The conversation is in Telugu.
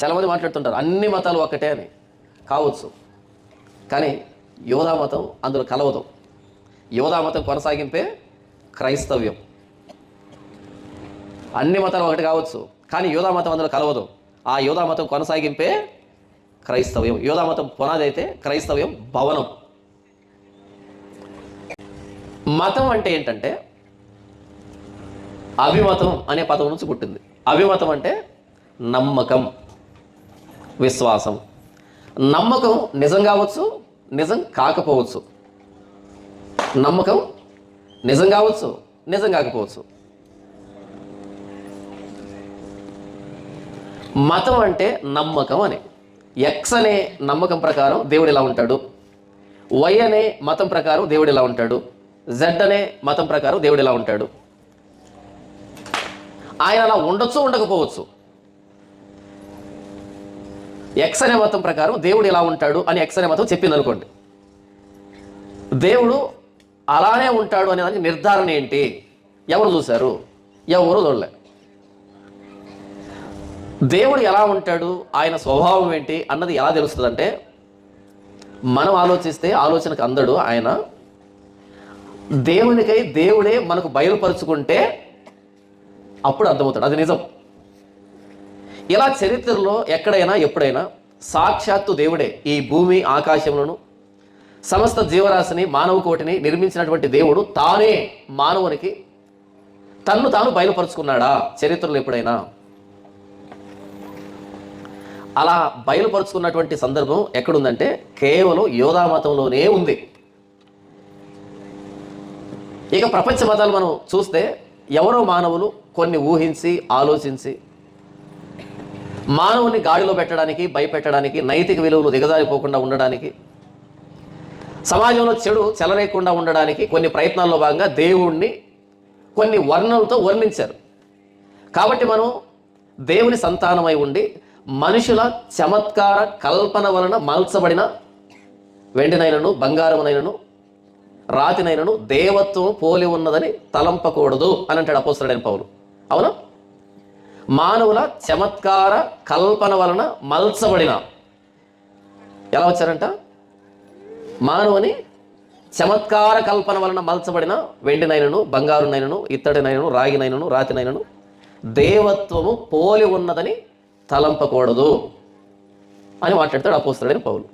చాలామంది మాట్లాడుతుంటారు అన్ని మతాలు ఒక్కటే అని. కావచ్చు, కానీ యోధా మతం అందులో కలవదు. యోధా మతం కొనసాగింపే క్రైస్తవ్యం. అన్ని మతాలు ఒకటి కావచ్చు, కానీ యోధా మతం అందులో కలవదు. ఆ యోధా మతం కొనసాగింపే క్రైస్తవ్యం. యోధా మతం పునాది అయితే క్రైస్తవ్యం భవనం. మతం అంటే ఏంటంటే అభిమతం అనే పదం నుంచి పుట్టింది. అభిమతం అంటే నమ్మకం, విశ్వాసం. నమ్మకం నిజం కావచ్చు, నిజం కాకపోవచ్చు. నమ్మకం నిజం కావచ్చు, నిజం కాకపోవచ్చు. మతం అంటే నమ్మకం అని. ఎక్స్ అనే నమ్మకం ప్రకారం దేవుడు ఇలా ఉంటాడు, వై అనే మతం ప్రకారం దేవుడు ఇలా ఉంటాడు, జెడ్ అనే మతం ప్రకారం దేవుడు ఇలా ఉంటాడు. ఆయన అలా ఉండొచ్చు, ఉండకపోవచ్చు. ఎక్స్ అనే మతం ప్రకారం దేవుడు ఇలా ఉంటాడు అని ఎక్స్ అనే మతం చెప్పింది అనుకోండి. దేవుడు అలానే ఉంటాడు అనే దానికి నిర్ధారణ ఏంటి? ఎవరు చూశారు? ఎవరు చూడలే. దేవుడు ఎలా ఉంటాడు, ఆయన స్వభావం ఏంటి అన్నది ఎలా తెలుస్తుందంటే, మనం ఆలోచిస్తే ఆలోచనకు అందడు. ఆయన దేవునికై దేవుడే మనకు బయలుపరుచుకుంటే అప్పుడు అర్థమవుతాడు. అది నిజం. ఇలా చరిత్రలో ఎక్కడైనా ఎప్పుడైనా సాక్షాత్తు దేవుడే ఈ భూమి ఆకాశములను సమస్త జీవరాశిని మానవ కోటిని నిర్మించినటువంటి దేవుడు తానే మానవునికి తన్ను తాను బయలుపరుచుకున్నాడా చరిత్రలో ఎప్పుడైనా? అలా బయలుపరుచుకున్నటువంటి సందర్భం ఎక్కడుందంటే కేవలం యోధా మతంలోనే ఉంది. ఇక ప్రపంచ మతాలు మనం చూస్తే ఎవరో మానవులు కొన్ని ఊహించి ఆలోచించి మానవుని గాడిలో పెట్టడానికి, భయపెట్టడానికి, నైతిక విలువలు దిగజారిపోకుండా ఉండడానికి, సమాజంలో చెడు చెలరేయకుండా ఉండడానికి కొన్ని ప్రయత్నాల్లో భాగంగా దేవుణ్ణి కొన్ని వర్ణనలతో వర్ణించారు. కాబట్టి మనం దేవుని సంతానమై ఉండి మనుషుల చమత్కార కల్పన వలన మలచబడిన వెండినైనను బంగారమునైనను రాతినైనను దేవత్వం పోలి ఉన్నదని తలంపకూడదు అని అంటాడు అపోస్తలుడైన పౌలు. అవునా? మానవుల చమత్కార కల్పన వలన మలచబడిన, ఎలా వచ్చారంట? మానవుని చమత్కార కల్పన వలన మలచబడిన వెండినైనను బంగారునైనను ఇత్తడినైనను రాగినైనను రాతినైనను దేవత్వము పోలి ఉన్నదని తలంపకూడదు అని మాట్లాడతాడు అపోస్తలుడైన పౌలు.